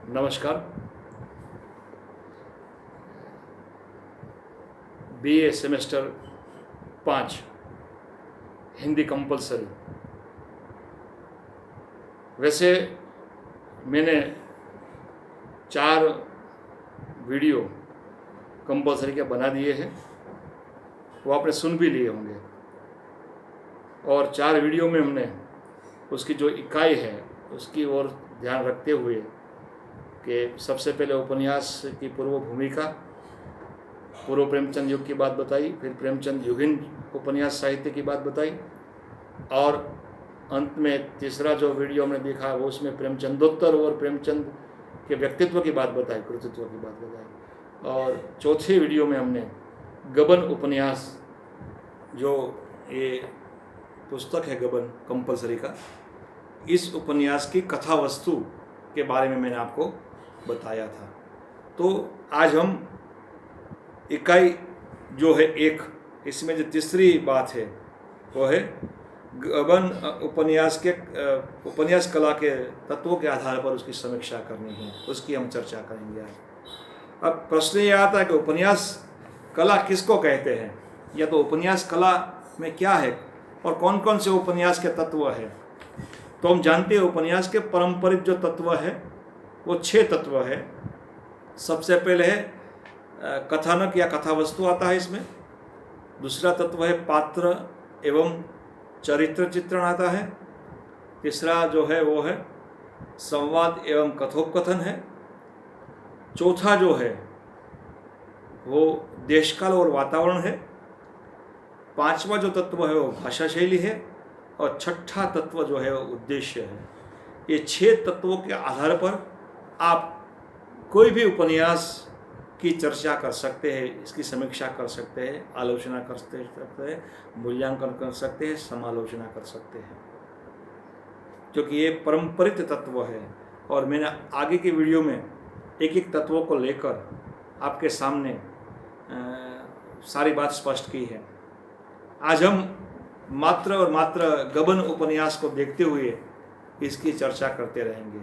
नमस्कार। BA semester 5 Hindi compulsory. वैसे मैंने 4 वीडियो कंपलसरी के बना दिए हैं, वो आपने सुन भी लिए होंगे। और 4 वीडियो में हमने उसकी जो इकाई है उसकी ओर ध्यान रखते हुए कि सबसे पहले उपन्यास की पूर्व भूमिका, पूर्व प्रेमचंद युग की बात बताई, फिर प्रेमचंद युगीन उपन्यास साहित्य की बात बताई, और अंत में तीसरा जो वीडियो हमने देखा वो उसमें प्रेमचंदोत्तर और प्रेमचंद के व्यक्तित्व की बात बताई, कृतित्व की बात बताई। और चौथे वीडियो में हमने गबन उपन्यास, जो ये पुस्तक है गबन कंपलसरी का, इस उपन्यास की कथा वस्तु के बारे में मैंने आपको बताया था। तो आज हम इकाई जो है एक, इसमें जो तीसरी बात है वो है गबन उपन्यास कला के तत्वों के आधार पर उसकी समीक्षा करनी है, उसकी हम चर्चा करेंगे आज। अब प्रश्न ये आता है कि उपन्यास कला किसको कहते हैं, या तो उपन्यास कला में क्या है और कौन कौन से उपन्यास के तत्व है। तो हम जानते हैं उपन्यास के पारंपरिक जो तत्व है वो 6 तत्व है। सबसे पहले है कथानक या कथा वस्तु आता है इसमें। दूसरा तत्व है पात्र एवं चरित्र चित्रण आता है। तीसरा जो है वो है संवाद एवं कथोपकथन है। चौथा जो है वो देशकाल और वातावरण है। पांचवा जो तत्व है वो भाषा शैली है, और छठा तत्व जो है वो उद्देश्य है। ये 6 तत्वों के आधार पर आप कोई भी उपन्यास की चर्चा कर सकते हैं, इसकी समीक्षा कर सकते हैं, आलोचना कर सकते हैं, मूल्यांकन कर सकते हैं, समालोचना कर सकते हैं, क्योंकि ये पारंपरिक तत्व है। और मैंने आगे की वीडियो में एक एक तत्वों को लेकर आपके सामने सारी बात स्पष्ट की है। आज हम मात्र और मात्र गबन उपन्यास को देखते हुए इसकी चर्चा करते रहेंगे।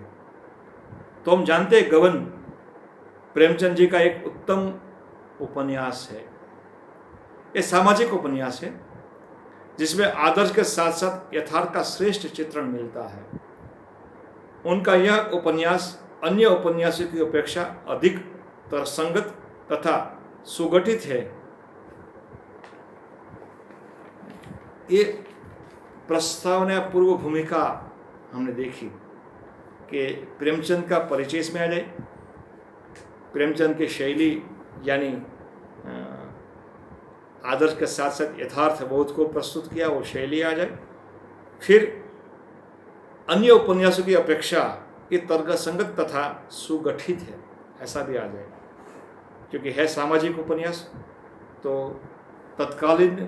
तो हम जानते हैं गबन प्रेमचंद जी का एक उत्तम उपन्यास है। ये सामाजिक उपन्यास है जिसमें आदर्श के साथ साथ यथार्थ का श्रेष्ठ चित्रण मिलता है। उनका यह उपन्यास अन्य उपन्यासों की अपेक्षा अधिक तर्कसंगत तथा सुगठित है। ये प्रस्तावना पूर्व भूमिका हमने देखी कि प्रेमचंद का परिचय इसमें आ जाए, प्रेमचंद की शैली यानी आदर्श के साथ साथ यथार्थ बोध को प्रस्तुत किया, वो शैली आ जाए। फिर अन्य उपन्यासों की अपेक्षा ये तर्कसंगत तथा सुगठित है, ऐसा भी आ जाए, क्योंकि है सामाजिक उपन्यास। तो तत्कालीन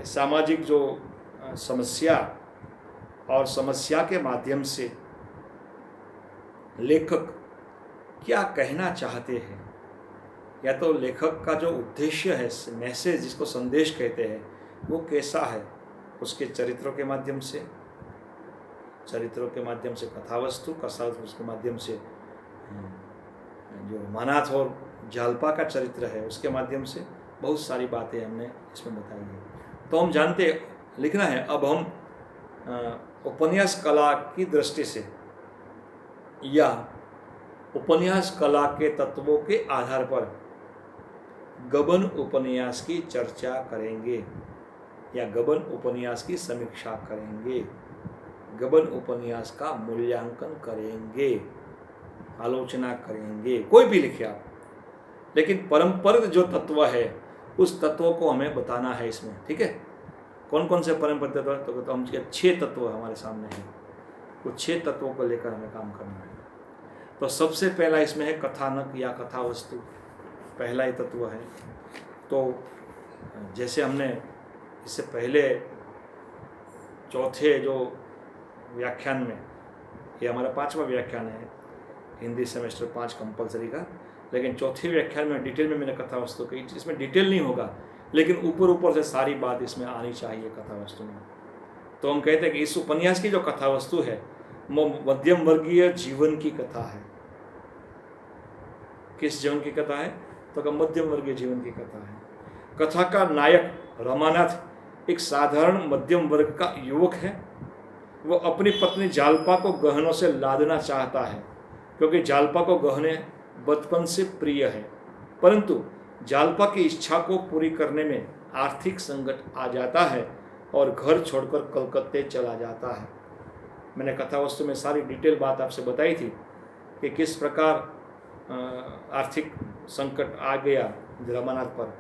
सामाजिक जो समस्या और समस्या के माध्यम से लेखक क्या कहना चाहते हैं, या तो लेखक का जो उद्देश्य है, मैसेज जिसको संदेश कहते हैं, वो कैसा है, उसके चरित्रों के माध्यम से, कथावस्तु के माध्यम से, जो मानाथ और जालपा का चरित्र है उसके माध्यम से बहुत सारी बातें हमने इसमें बताई है। तो हम जानते लिखना है। अब हम उपन्यास कला की दृष्टि से या उपन्यास कला के तत्वों के आधार पर गबन उपन्यास की चर्चा करेंगे या गबन उपन्यास की समीक्षा करेंगे, गबन उपन्यास का मूल्यांकन करेंगे, आलोचना करेंगे, कोई भी लिखे आप। लेकिन पारंपरिक जो तत्व है उस तत्वों को हमें बताना है इसमें, ठीक है। कौन कौन से पारंपरिक तत्व, तो हम 6 तत्व हमारे सामने हैं, वो 6 तत्वों को लेकर हमें काम करना है। तो सबसे पहला इसमें है कथानक या कथा वस्तु, पहला ही तत्व है। तो जैसे हमने इससे पहले चौथे जो व्याख्यान में, ये हमारा 5वां व्याख्यान है हिंदी सेमेस्टर 5 कंपलसरी का, लेकिन चौथे व्याख्यान में डिटेल में मैंने कथा वस्तु कही। इसमें डिटेल नहीं होगा, लेकिन ऊपर से सारी बात इसमें आनी चाहिए कथा वस्तु में। तो हम कहते हैं कि इस उपन्यास की जो कथा वस्तु है वो मध्यम वर्गीय जीवन की कथा है। किस जीवन की कथा है? तो मध्यम वर्गीय जीवन की कथा है। कथा का नायक रमानाथ एक साधारण मध्यम वर्ग का युवक है। वो अपनी पत्नी जालपा को गहनों से लादना चाहता है, क्योंकि जालपा को गहने बचपन से प्रिय है, परंतु जालपा की इच्छा को पूरी करने में आर्थिक संकट आ जाता है और घर छोड़कर कलकत्ते चला जाता है। मैंने कथा वस्तु में सारी डिटेल बात आपसे बताई थी कि किस प्रकार आर्थिक संकट आ गया रमानाथ पर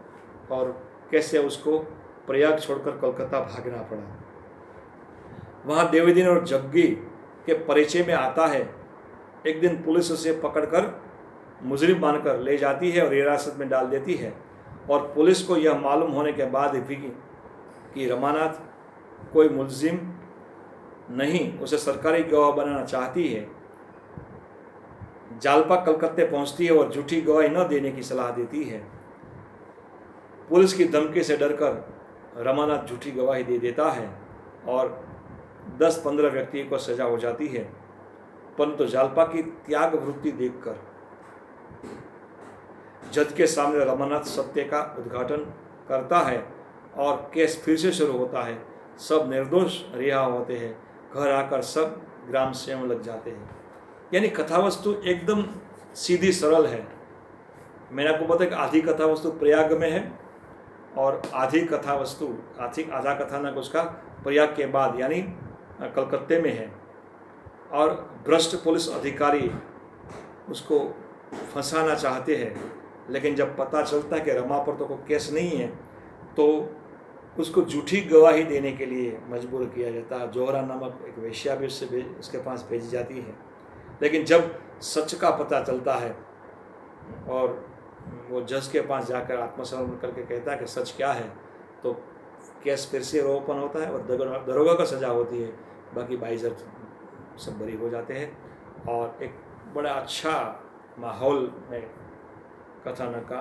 और कैसे उसको प्रयाग छोड़कर कलकत्ता भागना पड़ा। वहाँ देवदीन और जग्गी के परिचय में आता है। एक दिन पुलिस उसे पकड़कर मुजरिम मानकर ले जाती है और हिरासत में डाल देती है, और पुलिस को यह मालूम होने के बाद भी कि रमानाथ कोई मुलजिम नहीं, उसे सरकारी गवाह बनाना चाहती है, जालपा कलकत्ते पहुंचती है और झूठी गवाही न देने की सलाह देती है। पुलिस की धमकी से डरकर रमानाथ झूठी गवाही दे देता है और 10-15 व्यक्ति को सजा हो जाती है, परंतु जालपा की त्याग वृत्ति देखकर जज के सामने रमानाथ सत्य का उद्घाटन करता है और केस फिर से शुरू होता है। सब निर्दोष रिहा होते हैं। घर आकर सब ग्राम सेवक लग जाते हैं। यानी कथा वस्तु एकदम सीधी सरल है। मैंने आपको बताया कि आधी कथा वस्तु प्रयाग में है और आधी कथा वस्तु आधा कथानक उसका प्रयाग के बाद यानी कलकत्ते में है, और भ्रष्ट पुलिस अधिकारी उसको फंसाना चाहते हैं, लेकिन जब पता चलता है कि रमा पर तो कोई केस नहीं है तो उसको झूठी गवाही देने के लिए मजबूर किया जाता है। जोहरा नामक एक वेश्या भी उसके पास भेजी जाती है, लेकिन जब सच का पता चलता है और वो जज के पास जाकर आत्मसमर्पण करके कहता है कि सच क्या है, तो केस फिर से ओपन होता है और दरोगा का सज़ा होती है। बाकी बाइजर सब बरी हो जाते हैं और एक बड़ा अच्छा माहौल में कथानक का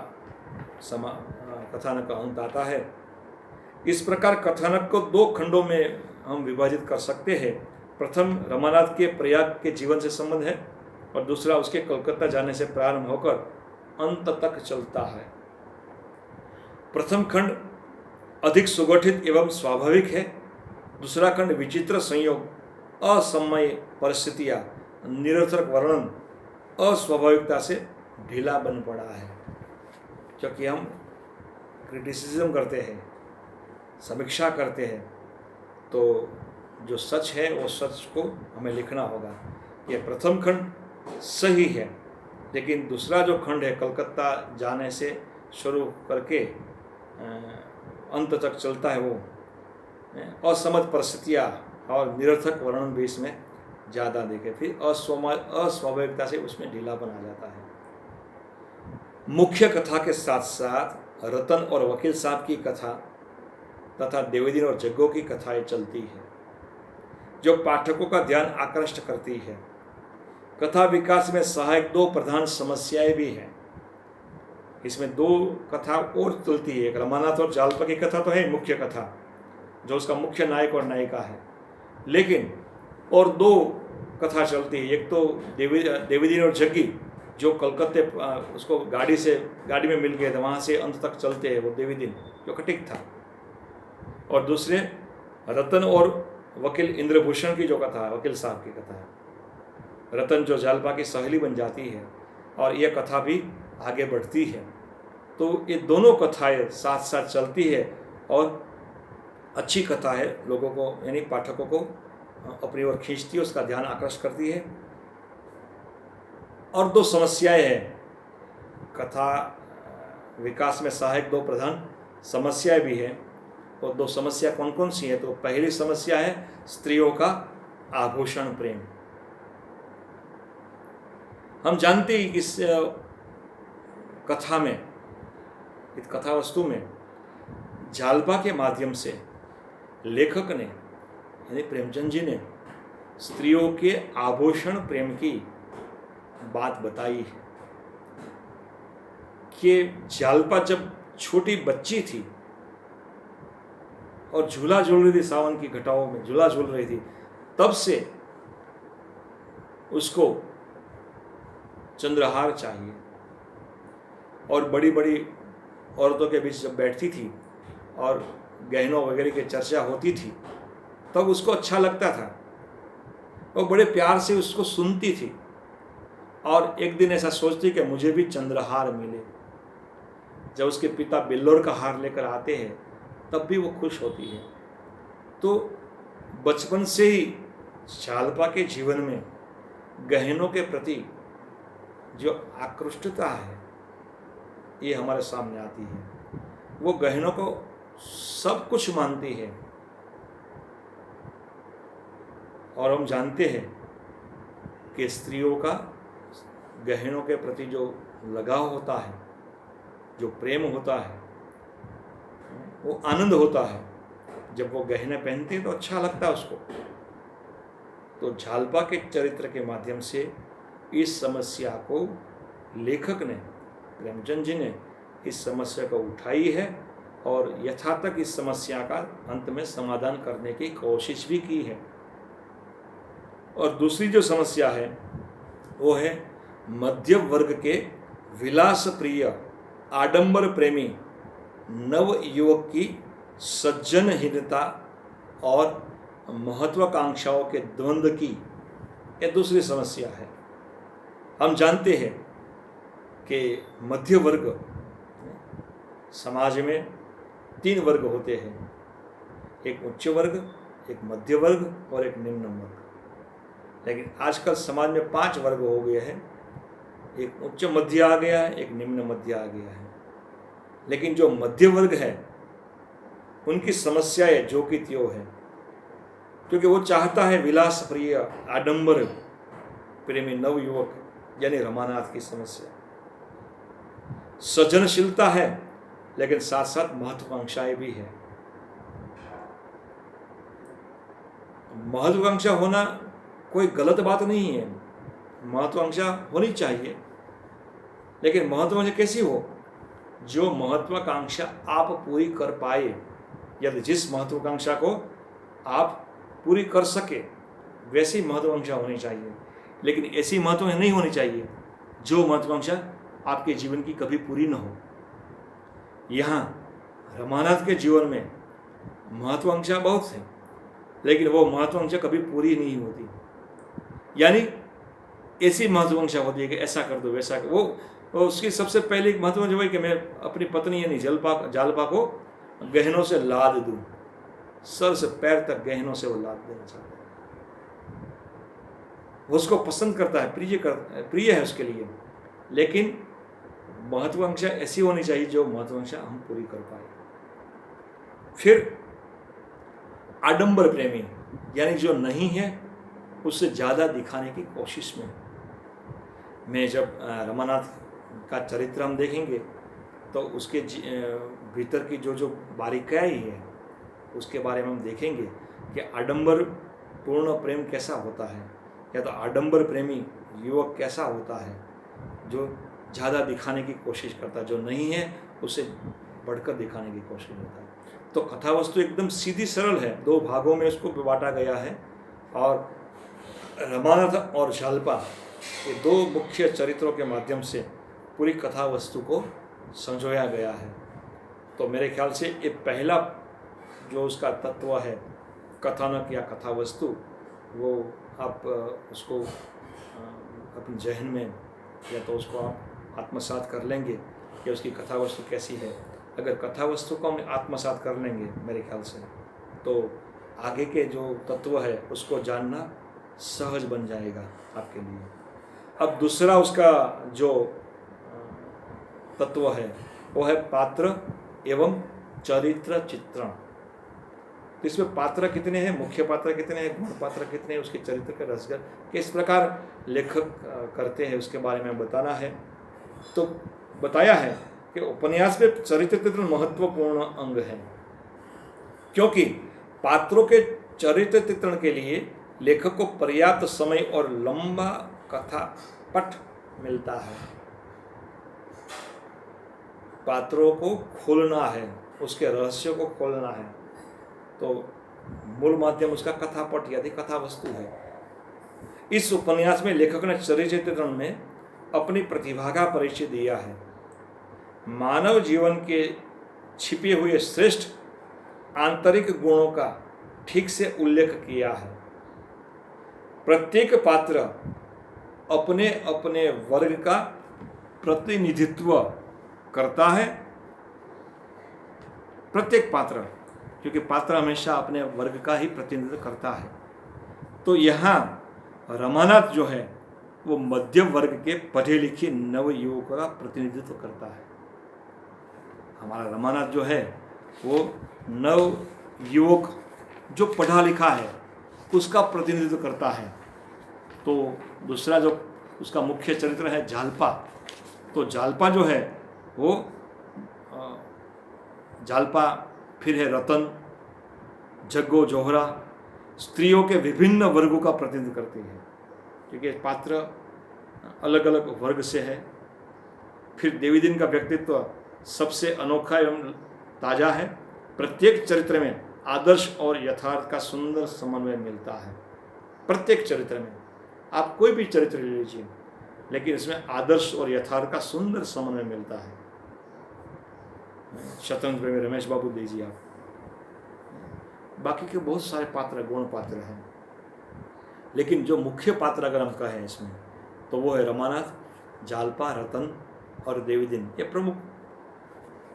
अंत आता है। इस प्रकार कथानक को 2 खंडों में हम विभाजित कर सकते हैं। प्रथम रमानाथ के प्रयाग के जीवन से संबंध है और दूसरा उसके कलकत्ता जाने से प्रारंभ होकर अंत तक चलता है। प्रथम खंड अधिक सुगठित एवं स्वाभाविक है। दूसरा खंड विचित्र संयोग, असमय परिस्थितियाँ, निरर्थक वर्णन, अस्वाभाविकता से ढीला बन पड़ा है। क्योंकि हम क्रिटिसिज्म करते हैं, समीक्षा करते हैं, तो जो सच है वो सच को हमें लिखना होगा। यह प्रथम खंड सही है, लेकिन दूसरा जो खंड है कलकत्ता जाने से शुरू करके अंत तक चलता है, वो असमझ परिस्थितियाँ और निरर्थक वर्णन भी इसमें ज़्यादा देखे, फिर अस्वाभाविकता से उसमें ढीलापन आ जाता है। मुख्य कथा के साथ साथ रतन और वकील साहब की कथा तथा देवदीन और जग्गो की कथाएं चलती है, जो पाठकों का ध्यान आकृष्ट करती है। कथा विकास में सहायक 2 प्रधान समस्याएं भी हैं। इसमें 2 कथा और चलती है। एक रमानाथ और जालपा की कथा तो है मुख्य कथा, जो उसका मुख्य नायक और नायिका है, लेकिन और 2 कथा चलती है। एक तो देवदीन और जग्गी जो कलकत्ते उसको गाड़ी में मिल गए थे, वहाँ से अंत तक चलते हैं, वो देवदीन जो कटिक था, और दूसरे रतन और वकील इंद्रभूषण की जो कथा है, वकील साहब की कथा है। रतन जो जालपा की सहेली बन जाती है और यह कथा भी आगे बढ़ती है। तो ये दोनों कथाएं साथ साथ चलती है और अच्छी कथा है, लोगों को यानी पाठकों को अपनी ओर खींचती है, उसका ध्यान आकर्षित करती है। और 2 समस्याएं हैं। कथा विकास में सहायक 2 प्रधान समस्याएं भी हैं, और 2 समस्या कौन कौन सी है? तो पहली समस्या है स्त्रियों का आभूषण प्रेम। हम जानते हैं इस कथा में, इस कथा वस्तु में जालपा के माध्यम से लेखक ने यानी प्रेमचंद जी ने स्त्रियों के आभूषण प्रेम की बात बताई है कि जालपा जब छोटी बच्ची थी और झूला झूल रही थी, सावन की घटाओं में झूला झूल रही थी, तब से उसको चंद्रहार चाहिए, और बड़ी बड़ी औरतों के बीच जब बैठती थी और गहनों वगैरह की चर्चा होती थी तब उसको अच्छा लगता था, वो बड़े प्यार से उसको सुनती थी और एक दिन ऐसा सोचती कि मुझे भी चंद्रहार मिले। जब उसके पिता बिल्लोर का हार लेकर आते हैं तब भी वो खुश होती है। तो बचपन से ही शाल्पा के जीवन में गहनों के प्रति जो आकृष्टता है ये हमारे सामने आती है। वो गहनों को सब कुछ मानती है और हम जानते हैं कि स्त्रियों का गहनों के प्रति जो लगाव होता है, जो प्रेम होता है, वो आनंद होता है। जब वो गहने पहनते हैं तो अच्छा लगता है उसको। तो झालपा के चरित्र के माध्यम से इस समस्या को लेखक ने, प्रेमचंद जी ने इस समस्या को उठाई है और यथातक इस समस्या का अंत में समाधान करने की कोशिश भी की है। और दूसरी जो समस्या है वो है मध्यम वर्ग के विलास प्रिय आडंबर प्रेमी नव युवक की सज्जनहीनता और महत्वाकांक्षाओं के द्वंद्व की यह दूसरी समस्या है। हम जानते हैं कि मध्य वर्ग समाज में 3 वर्ग होते हैं, एक उच्च वर्ग, एक मध्य वर्ग और एक निम्न वर्ग। लेकिन आजकल समाज में 5 वर्ग हो गए हैं, एक उच्च मध्य आ गया है, एक निम्न मध्य आ गया है। लेकिन जो मध्य वर्ग है उनकी समस्याएं जो कि त्यों है, क्योंकि वो चाहता है विलास प्रिय आडंबर प्रेमी नव युवक यानी रमानाथ की समस्या। सृजनशीलता है लेकिन साथ साथ महत्वाकांक्षाएं भी है। महत्वाकांक्षा होना कोई गलत बात नहीं है, महत्वाकांक्षा होनी चाहिए, लेकिन महत्वाकांक्षा कैसी हो? जो महत्वाकांक्षा आप पूरी कर पाए, यदि जिस महत्वाकांक्षा को आप पूरी कर सके वैसी महत्वाकांक्षा होनी चाहिए। लेकिन ऐसी महत्वाकांक्षा नहीं होनी चाहिए जो महत्वाकांक्षा आपके जीवन की कभी पूरी न हो। यहाँ रमानाथ के जीवन में महत्वाकांक्षा बहुत है, लेकिन वो महत्वाकांक्षा कभी पूरी नहीं होती। यानी ऐसी महत्वाकांक्षा होती है कि ऐसा कर दो, वैसा कर, वो उसकी सबसे पहली महत्वाकांक्षा वही कि मैं अपनी पत्नी यानी जालपा को गहनों से लाद दूं, सर से पैर तक गहनों से वो लाद देना चाहता है। वो उसको पसंद करता है, प्रिय है उसके लिए, लेकिन महत्वाकांक्षा ऐसी होनी चाहिए जो महत्वाकांक्षा हम पूरी कर पाए। फिर आडंबर प्रेमी यानी जो नहीं है उससे ज़्यादा दिखाने की कोशिश में जब रमानाथ का चरित्र हम देखेंगे तो उसके भीतर की जो बारीकाई है उसके बारे में हम देखेंगे कि आडंबर पूर्ण प्रेम कैसा होता है, या तो आडंबर प्रेमी युवक कैसा होता है जो ज़्यादा दिखाने की कोशिश करता है, जो नहीं है उसे बढ़कर दिखाने की कोशिश करता है। तो कथा वस्तु एकदम सीधी सरल है, 2 भागों में उसको बांटा गया है और रमानाथ और झालपा ये 2 मुख्य चरित्रों के माध्यम से पूरी कथा वस्तु को संजोया गया है। तो मेरे ख्याल से ये पहला जो उसका तत्व है कथानक या कथा वस्तु, वो आप उसको अपने जहन में या तो उसको आप आत्मसात कर लेंगे कि उसकी कथा वस्तु कैसी है। अगर कथा वस्तु को हम आत्मसात कर लेंगे मेरे ख्याल से तो आगे के जो तत्व है उसको जानना सहज बन जाएगा आपके लिए। अब दूसरा उसका जो तत्व है वो है पात्र एवं चरित्र चित्रण। इसमें पात्र कितने हैं, मुख्य पात्र कितने हैं, गुण पात्र कितने हैं, उसके चरित्र का रसगर किस प्रकार लेखक करते हैं उसके बारे में बताना है। तो बताया है कि उपन्यास में चरित्र चित्रण महत्वपूर्ण अंग है, क्योंकि पात्रों के चरित्र चित्रण के लिए लेखक को पर्याप्त समय और लंबा कथा पट मिलता है। पात्रों को खोलना है, उसके रहस्य को खोलना है, तो मूल माध्यम उसका कथापट यानी कथा वस्तु है। इस उपन्यास में लेखक ने चरित्र चित्रण में अपनी प्रतिभा का परिचय दिया है। मानव जीवन के छिपे हुए श्रेष्ठ आंतरिक गुणों का ठीक से उल्लेख किया है। प्रत्येक पात्र अपने अपने वर्ग का प्रतिनिधित्व करता है। प्रत्येक पात्र, क्योंकि पात्र हमेशा अपने वर्ग का ही प्रतिनिधित्व करता है। तो यहाँ रमानाथ जो है वो मध्यम वर्ग के पढ़े लिखे नव युवकों का प्रतिनिधित्व करता है। हमारा रमानाथ जो है वो नव युवक जो पढ़ा लिखा है उसका प्रतिनिधित्व करता है। तो दूसरा जो उसका मुख्य चरित्र है जालपा, तो जालपा जो है वो जालपा फिर है रतन, जग्गो, जोहरा, स्त्रियों के विभिन्न वर्गों का प्रतिनिधित्व करती है, क्योंकि पात्र अलग अलग वर्ग से है। फिर देवीदीन का व्यक्तित्व सबसे अनोखा एवं ताज़ा है। प्रत्येक चरित्र में आदर्श और यथार्थ का सुंदर समन्वय मिलता है। प्रत्येक चरित्र में आप कोई भी चरित्र ले लीजिए, लेकिन इसमें आदर्श और यथार्थ का सुंदर समन्वय मिलता है। शतरंज प्रेमी रमेश बाबू दीजिए आप, बाकी के बहुत सारे पात्र गौण पात्र हैं, लेकिन जो मुख्य पात्र अगर हम कहें इसमें तो वो है रमानाथ, जालपा, रतन और देवीदीन। ये प्रमुख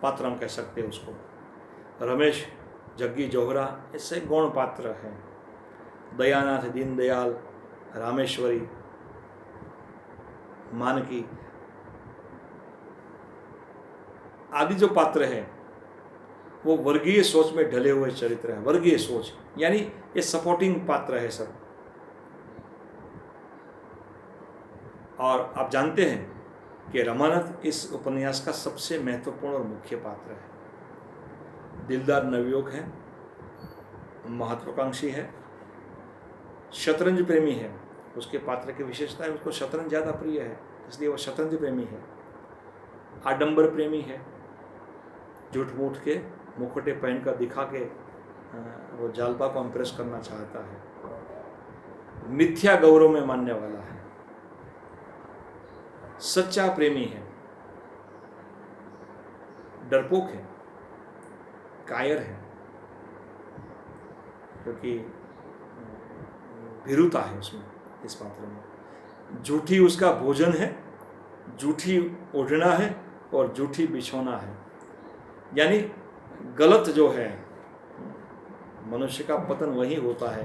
पात्र हम कह सकते हैं उसको। रमेश, जग्गी, जोहरा ऐसे गौण पात्र हैं। दयानाथ, दीनदयाल, रामेश्वरी, मानकी आदि जो पात्र हैं वो वर्गीय सोच में ढले हुए चरित्र है। वर्गीय सोच यानी ये सपोर्टिंग पात्र है सब। और आप जानते हैं कि रमानाथ इस उपन्यास का सबसे महत्वपूर्ण और मुख्य पात्र है। दिलदार नवयुवक है, महत्वाकांक्षी है, शतरंज प्रेमी है। उसके पात्र की विशेषता है उसको शतरंज ज़्यादा प्रिय है, इसलिए वो शतरंज प्रेमी है। आडंबर प्रेमी है, झूठ मूठ के मुखौटे पहनकर दिखा के वो जालपा को इम्प्रेस करना चाहता है। मिथ्या गौरव में मानने वाला है, सच्चा प्रेमी है, डरपोक है, कायर है, क्योंकि भीरुता है उसमें, इस पात्र में। झूठी उसका भोजन है, झूठी ओढ़ना है और झूठी बिछोना है। यानी गलत जो है, मनुष्य का पतन वही होता है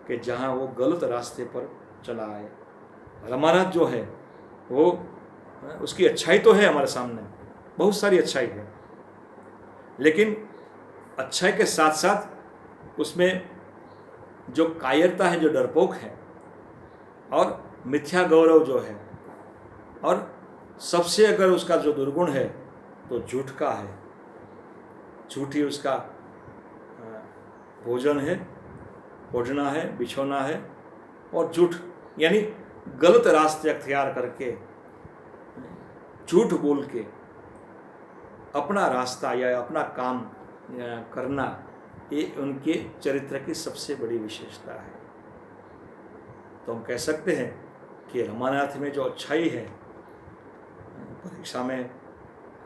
कि जहाँ वो गलत रास्ते पर चला आए। रमानाथ जो है वो उसकी अच्छाई तो है हमारे सामने, बहुत सारी अच्छाई है, लेकिन अच्छाई के साथ साथ उसमें जो कायरता है, जो डरपोक है, और मिथ्या गौरव जो है, और सबसे अगर उसका जो दुर्गुण है तो झूठ का है। झूठी उसका भोजन है, ओढ़ना है, बिछोना है, और झूठ यानी गलत रास्ते अख्तियार करके, झूठ बोल के अपना रास्ता या अपना काम करना, ये उनके चरित्र की सबसे बड़ी विशेषता है। तो हम कह सकते हैं कि रमानाथ में जो अच्छाई है, परीक्षा में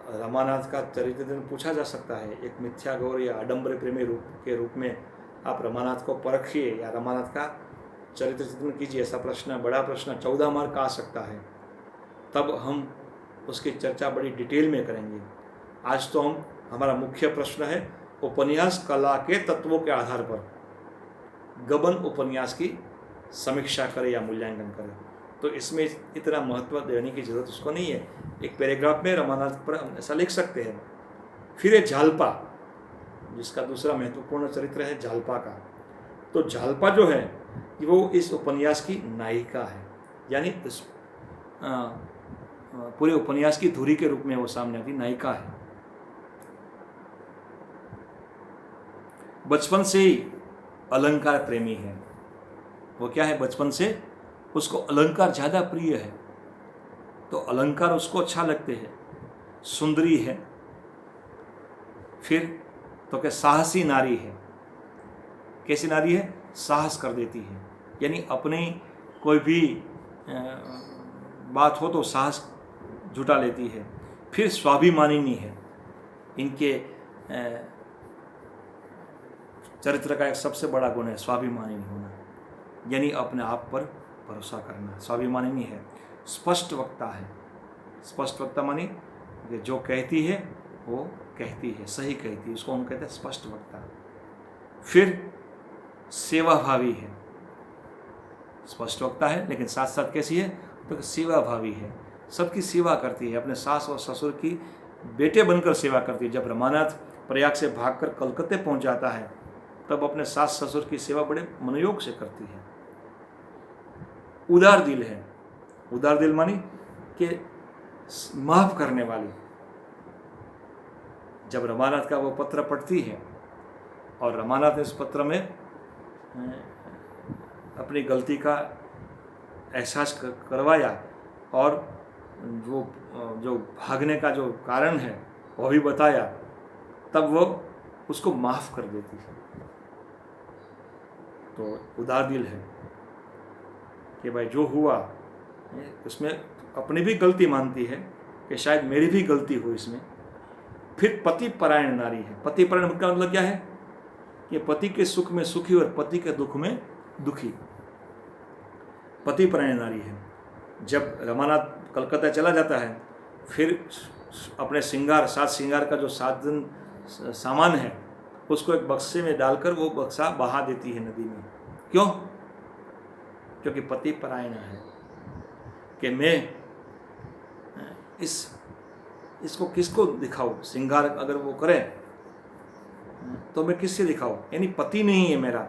रमानाथ का चरित्र पूछा जा सकता है। एक मिथ्या गौर या आडंबर प्रेमी के रूप में आप रमानाथ को परखिए या रमानाथ का चरित्र चित्रण कीजिए। ऐसा प्रश्न, बड़ा प्रश्न 14 मार्क का आ सकता है, तब हम उसकी चर्चा बड़ी डिटेल में करेंगे। आज तो हमारा मुख्य प्रश्न है उपन्यास कला के तत्वों के आधार पर गबन उपन्यास की समीक्षा करें या मूल्यांकन करें। तो इसमें इतना महत्व देने की जरूरत उसको नहीं है। एक पैराग्राफ में रमानाथ पर हम ऐसा लिख सकते हैं। फिर है जालपा, जिसका दूसरा महत्वपूर्ण चरित्र है जालपा का। तो जालपा जो है वो इस उपन्यास की नायिका है, यानी इस पूरे उपन्यास की धुरी के रूप में वो सामने आती नायिका है। बचपन से ही अलंकार प्रेमी है। वो क्या है, बचपन से उसको अलंकार ज़्यादा प्रिय है, तो अलंकार उसको अच्छा लगते हैं। सुंदरी है, फिर तो क्या साहसी नारी है। कैसी नारी है, साहस कर देती है, यानी अपनी कोई भी बात हो तो साहस जुटा लेती है। फिर स्वाभिमानिनी है। इनके चरित्र का एक सबसे बड़ा गुण है स्वाभिमानी होना, यानी अपने आप पर भरोसा करना। स्वाभिमानी है। स्पष्ट वक्ता है। स्पष्ट वक्ता मानी कि जो कहती है वो कहती है, सही कहती है, उसको हम कहते हैं स्पष्ट वक्ता। फिर सेवाभावी है। स्पष्ट वक्ता है लेकिन साथ साथ कैसी है, तो सेवाभावी है, सबकी सेवा करती है, अपने सास और ससुर की बेटे बनकर सेवा करती है। जब रमानाथ प्रयाग से भागकर कलकत्ते पहुंच जाता है तब अपने सास ससुर की सेवा बड़े मनोयोग से करती है। उदार दिल है। उदार दिल मानी कि माफ करने वाली। जब रमानाथ का वो पत्र पढ़ती है और रमानाथ ने इस पत्र में अपनी गलती का एहसास करवाया और जो भागने का जो कारण है वो भी बताया, तब वो उसको माफ कर देती है। तो उदार दिल है कि भाई जो हुआ उसमें अपनी भी गलती मानती है कि शायद मेरी भी गलती हो इसमें। फिर पति परायण नारी है। पति परायण का मतलब क्या है कि पति के सुख में सुखी और पति के दुख में दुखी। पति परायण नारी है। जब रमानाथ कलकत्ता चला जाता है फिर अपने श्रृंगार, साज श्रृंगार का जो साधन सामान है उसको एक बक्से में डालकर वो बक्सा बहा देती है नदी में। क्यों? क्योंकि पति परायण है कि मैं इसको किसको दिखाऊं। श्रृंगार अगर वो करे तो मैं किससे दिखाऊं, यानी पति नहीं है मेरा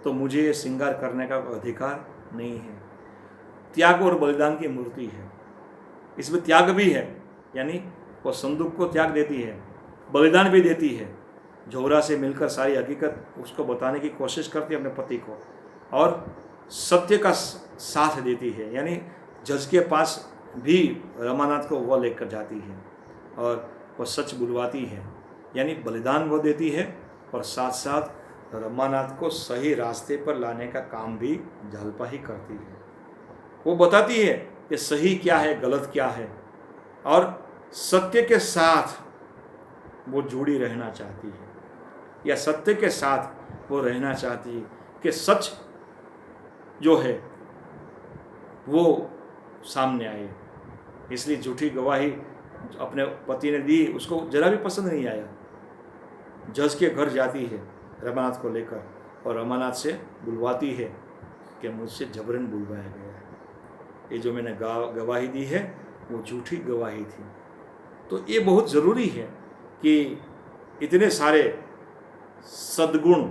तो मुझे ये श्रृंगार करने का अधिकार नहीं है। त्याग और बलिदान की मूर्ति है। इसमें त्याग भी है, यानी वो संदूक को त्याग देती है, बलिदान भी देती है। जोहरा से मिलकर सारी हकीकत उसको बताने की कोशिश करती है अपने पति को, और सत्य का साथ देती है, यानी जज के पास भी रमानाथ को वो लेकर जाती है और वो सच बुलवाती है, यानी बलिदान वो देती है और साथ साथ रमानाथ को सही रास्ते पर लाने का काम भी झालपा ही करती है। वो बताती है कि सही क्या है, गलत क्या है, और सत्य के साथ वो जुड़ी रहना चाहती है या सत्य के साथ वो रहना चाहती है कि सच जो है वो सामने आए। इसलिए झूठी गवाही अपने पति ने दी, उसको जरा भी पसंद नहीं आया। जज के घर जाती है रमानाथ को लेकर और रमानाथ से बुलवाती है कि मुझसे जबरन बुलवाया गया है, ये जो मैंने गवाही दी है वो झूठी गवाही थी। तो ये बहुत ज़रूरी है कि इतने सारे सद्गुण,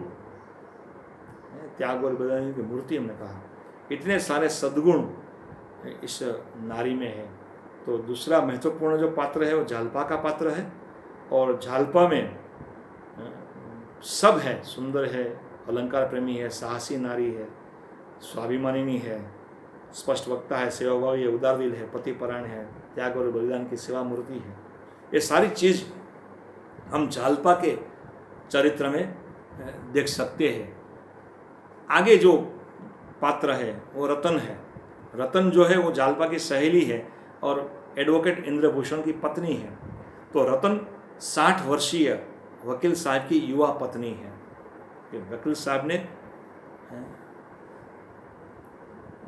त्याग और बलिदान की मूर्ति हमने कहा, इतने सारे सद्गुण इस नारी में है। तो दूसरा महत्वपूर्ण जो पात्र है वो झालपा का पात्र है, और झालपा में सब है, सुंदर है, अलंकार प्रेमी है, साहसी नारी है, स्वाभिमानिनी है, स्पष्ट वक्ता है, सेवाभावी है, उदार दिल है, पति परायण है, त्याग और बलिदान की सेवा मूर्ति है। ये सारी चीज़ हम झालपा के चरित्र में देख सकते हैं। आगे जो पात्र है वो रतन है। रतन जो है वो झालपा की सहेली है और एडवोकेट इंद्रभूषण की पत्नी है। तो रतन 60 वर्षीय वकील साहब की युवा पत्नी है। कि वकील साहब ने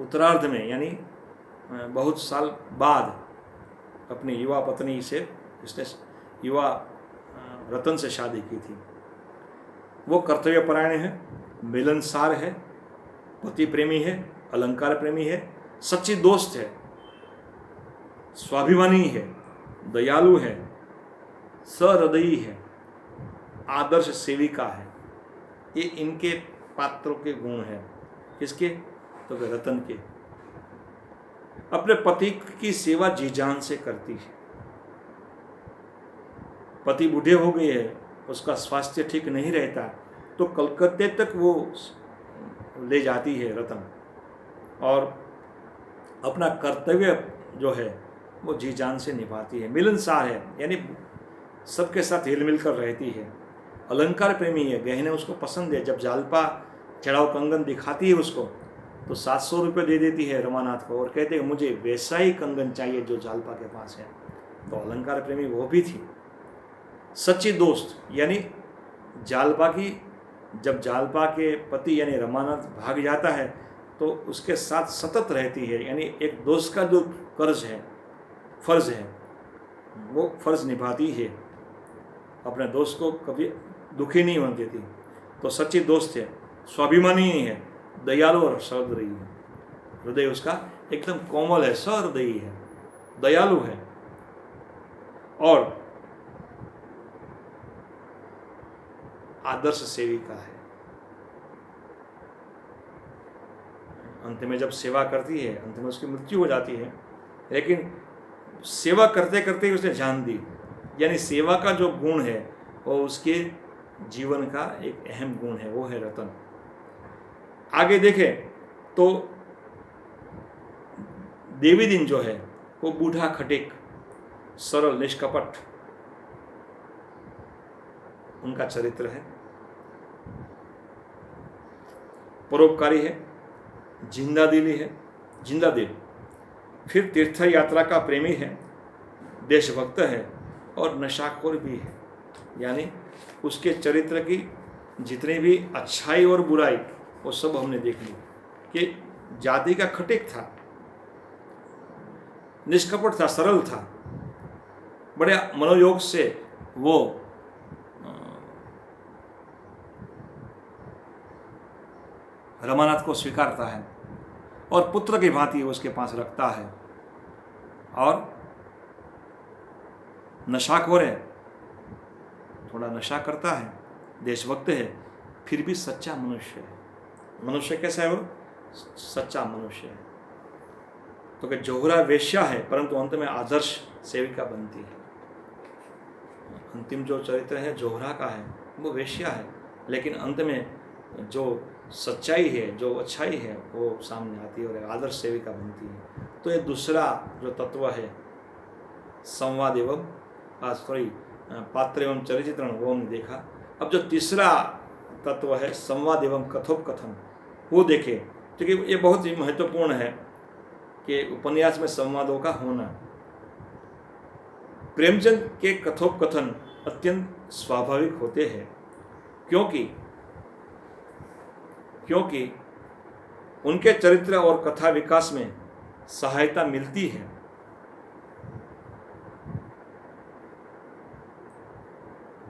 उत्तरार्ध में, यानी बहुत साल बाद अपनी युवा पत्नी से, इसने युवा रतन से शादी की थी। वो कर्तव्यपरायण है, मिलनसार है, पति प्रेमी है, अलंकार प्रेमी है, सच्ची दोस्त है, स्वाभिमानी है, दयालु है, सहृदयी है, आदर्श सेविका है। ये इनके पात्रों के गुण हैं। किसके? तो रतन के। अपने पति की सेवा जी जान से करती है। पति बूढ़े हो गए हैं, उसका स्वास्थ्य ठीक नहीं रहता, तो कलकत्ते तक वो ले जाती है रतन, और अपना कर्तव्य जो है वो जी जान से निभाती है। मिलनसार है, यानी सबके साथ हिल मिल कर रहती है। अलंकार प्रेमी है, गहने उसको पसंद है। जब झालपा चढ़ाव कंगन दिखाती है उसको तो 700 रुपये दे देती है रमानाथ को और कहते हैं मुझे वैसा ही कंगन चाहिए जो झालपा के पास है। तो अलंकार प्रेमी वो भी थी। सच्ची दोस्त यानी जालपा की, जब जालपा के पति यानी रमानाथ भाग जाता है तो उसके साथ सतत रहती है, यानी एक दोस्त का जो कर्ज है, फर्ज है, वो फर्ज निभाती है, अपने दोस्त को कभी दुखी नहीं होने देती। तो सच्ची दोस्त है, स्वाभिमानी है, दयालु और सहृदयी है। हृदय उसका एकदम कोमल है, सहृदयी है, दयालु है और आदर्श सेविका है। अंत में जब सेवा करती है, अंत में उसकी मृत्यु हो जाती है, लेकिन सेवा करते करते ही उसने जान दी, यानी सेवा का जो गुण है वो उसके जीवन का एक अहम गुण है, वो है रतन। आगे देखें तो देवी दिन जो है वो बूढ़ा खटेक, सरल, निष्कपट उनका चरित्र है, परोपकारी है, जिंदा दिल, फिर तीर्थ यात्रा का प्रेमी है, देशभक्त है और नशाखोर भी है। यानी उसके चरित्र की जितनी भी अच्छाई और बुराई वो सब हमने देख ली कि जाति का खटेक था, निष्कपट था, सरल था, बड़े मनोयोग से वो रमानाथ को स्वीकारता है और पुत्र की भांति उसके पास रखता है। और नशाखोर है, थोड़ा नशा करता है, देशभक्त है, फिर भी सच्चा मनुष्य है। मनुष्य कैसा है वो? सच्चा मनुष्य है। तो कि जोहरा वेश्या है परंतु अंत में आदर्श सेविका बनती है। अंतिम जो चरित्र है जोहरा का है, वो वेश्या है, लेकिन अंत में जो सच्चाई है, जो अच्छाई है, वो सामने आती है और एक आदर्श सेविका बनती है। तो ये दूसरा जो तत्व है संवाद एवं पात्र एवं चरित्रण, वो हमने देखा। अब जो तीसरा तत्व है संवाद एवं कथोपकथन, वो देखें, क्योंकि ये बहुत ही महत्वपूर्ण है कि उपन्यास में संवादों का होना। प्रेमचंद के कथोपकथन अत्यंत स्वाभाविक होते हैं, क्योंकि उनके चरित्र और कथा विकास में सहायता मिलती है।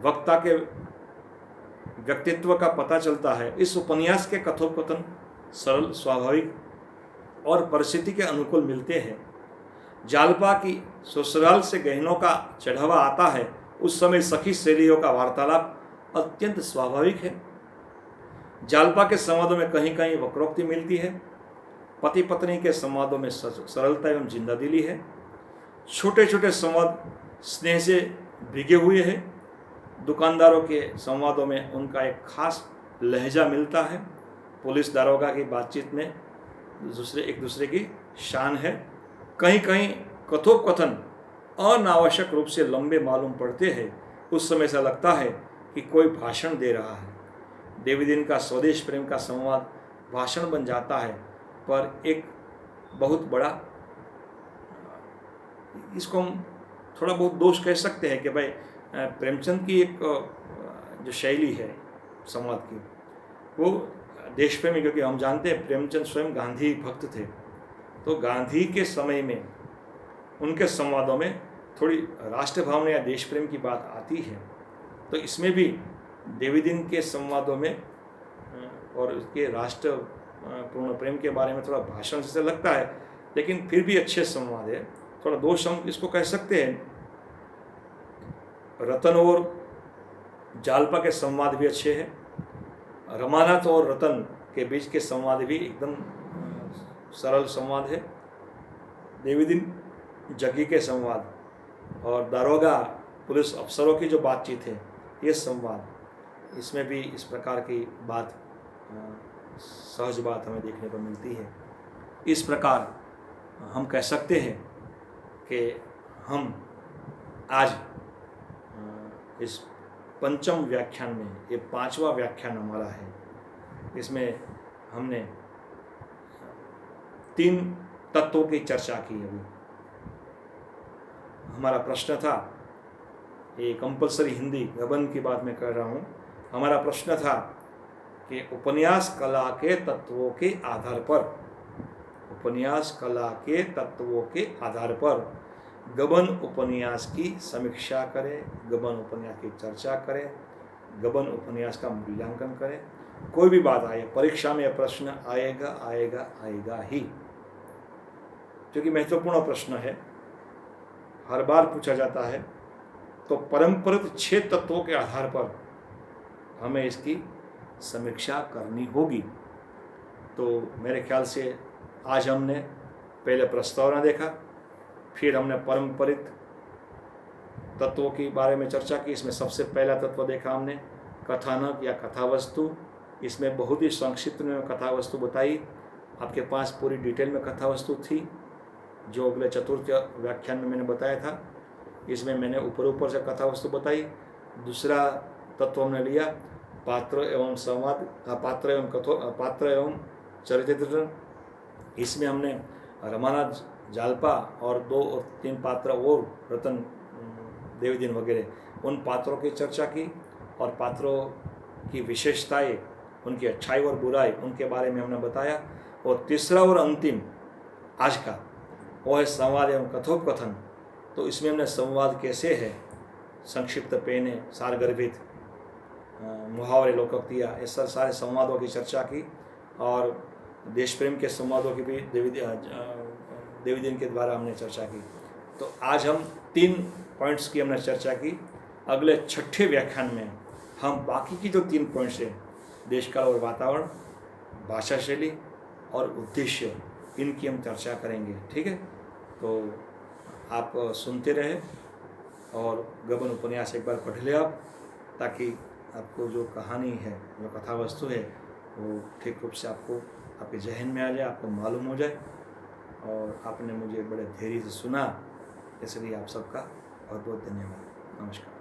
वक्ता के व्यक्तित्व का पता चलता है। इस उपन्यास के कथोपकथन सरल, स्वाभाविक और परिस्थिति के अनुकूल मिलते हैं। जालपा की ससुराल से गहनों का चढ़ावा आता है, उस समय सखी सहेलियों का वार्तालाप अत्यंत स्वाभाविक है। जालपा के संवादों में कहीं कहीं वक्रोक्ति मिलती है। पति पत्नी के संवादों में सरलता एवं जिंदादिली है। छोटे छोटे संवाद स्नेह से भीगे हुए हैं। दुकानदारों के संवादों में उनका एक खास लहजा मिलता है। पुलिस दारोगा की बातचीत में एक दूसरे की शान है। कहीं कहीं कथोपकथन अनावश्यक रूप से लंबे मालूम पड़ते हैं। उस समय ऐसा लगता है कि कोई भाषण दे रहा है। देवी दिन का स्वदेश प्रेम का संवाद भाषण बन जाता है, पर एक बहुत बड़ा, इसको हम थोड़ा बहुत दोष कह सकते हैं कि भाई प्रेमचंद की एक जो शैली है संवाद की, वो देश प्रेमी, क्योंकि हम जानते हैं प्रेमचंद स्वयं गांधी भक्त थे, तो गांधी के समय में उनके संवादों में थोड़ी राष्ट्र भावना या देश प्रेम की बात आती है। तो इसमें भी देवी दिन के संवादों में और उसके राष्ट्र पूर्ण प्रेम के बारे में थोड़ा भाषण जैसे लगता है, लेकिन फिर भी अच्छे संवाद है। थोड़ा दोष हम इसको कह सकते हैं। रतन और जालपा के संवाद भी अच्छे हैं। रमानाथ और रतन के बीच के संवाद भी एकदम सरल संवाद है। देवी दिन जग्गी के संवाद और दारोगा पुलिस अफसरों की जो बातचीत है, ये संवाद, इसमें भी इस प्रकार की बात, सहज बात हमें देखने को मिलती है। इस प्रकार हम कह सकते हैं कि हम आज इस पंचम व्याख्यान में, ये पांचवा व्याख्यान हमारा है, इसमें हमने 3 तत्वों की चर्चा की। अभी हमारा प्रश्न था, ये कंपलसरी हिंदी गबन की बात मैं कर रहा हूँ। हमारा प्रश्न था कि उपन्यास कला के तत्वों के आधार पर, उपन्यास कला के तत्वों के आधार पर गबन उपन्यास की समीक्षा करें, गबन उपन्यास की चर्चा करें, गबन उपन्यास का मूल्यांकन करें। कोई भी बात आए, परीक्षा में यह प्रश्न आएगा आएगा आएगा ही, क्योंकि महत्वपूर्ण प्रश्न है, हर बार पूछा जाता है। तो परंपरित 6 तत्वों के आधार पर हमें इसकी समीक्षा करनी होगी। तो मेरे ख्याल से आज हमने पहले प्रस्तावना देखा, फिर हमने पारंपरिक तत्वों के बारे में चर्चा की। इसमें सबसे पहला तत्व देखा हमने कथानक या कथावस्तु। इसमें बहुत ही संक्षिप्त में कथावस्तु बताई, आपके पास पूरी डिटेल में कथावस्तु थी, जो अगले चतुर्थ व्याख्यान में मैंने बताया था। इसमें मैंने ऊपर से कथावस्तु बताई। दूसरा तत्व हमने लिया पात्र एवं संवाद, पात्र एवं चरित्र। इसमें हमने रमानाथ जालपा और 2 और 3 पात्र और रतन देवीदीन वगैरह, उन पात्रों की चर्चा की और पात्रों की विशेषताएं, उनकी अच्छाई और बुराई, उनके बारे में हमने बताया। और तीसरा और अंतिम आज का वो है संवाद एवं कथोपकथन। तो इसमें हमने संवाद कैसे है, संक्षिप्त पेने, सारगर्भित, मुहावरे, लोकोक्तियाँ, ऐसा सारे संवादों की चर्चा की। और देश प्रेम के संवादों की भी देवीदीन के द्वारा हमने चर्चा की। तो आज हम 3 पॉइंट्स की हमने चर्चा की। अगले 6ठे व्याख्यान में हम बाकी की जो 3 पॉइंट्स हैं, देश काल और वातावरण, भाषा शैली और उद्देश्य, इनकी हम चर्चा करेंगे। ठीक है, तो आप सुनते रहे और गबन उपन्यास एक बार पढ़ ले आप, ताकि आपको जो कहानी है, जो कथा वस्तु है, वो ठीक रूप से आपको आपके जहन में आ जाए, आपको मालूम हो जाए। और आपने मुझे बड़े धैर्य से सुना, इसलिए आप सबका बहुत बहुत धन्यवाद। नमस्कार।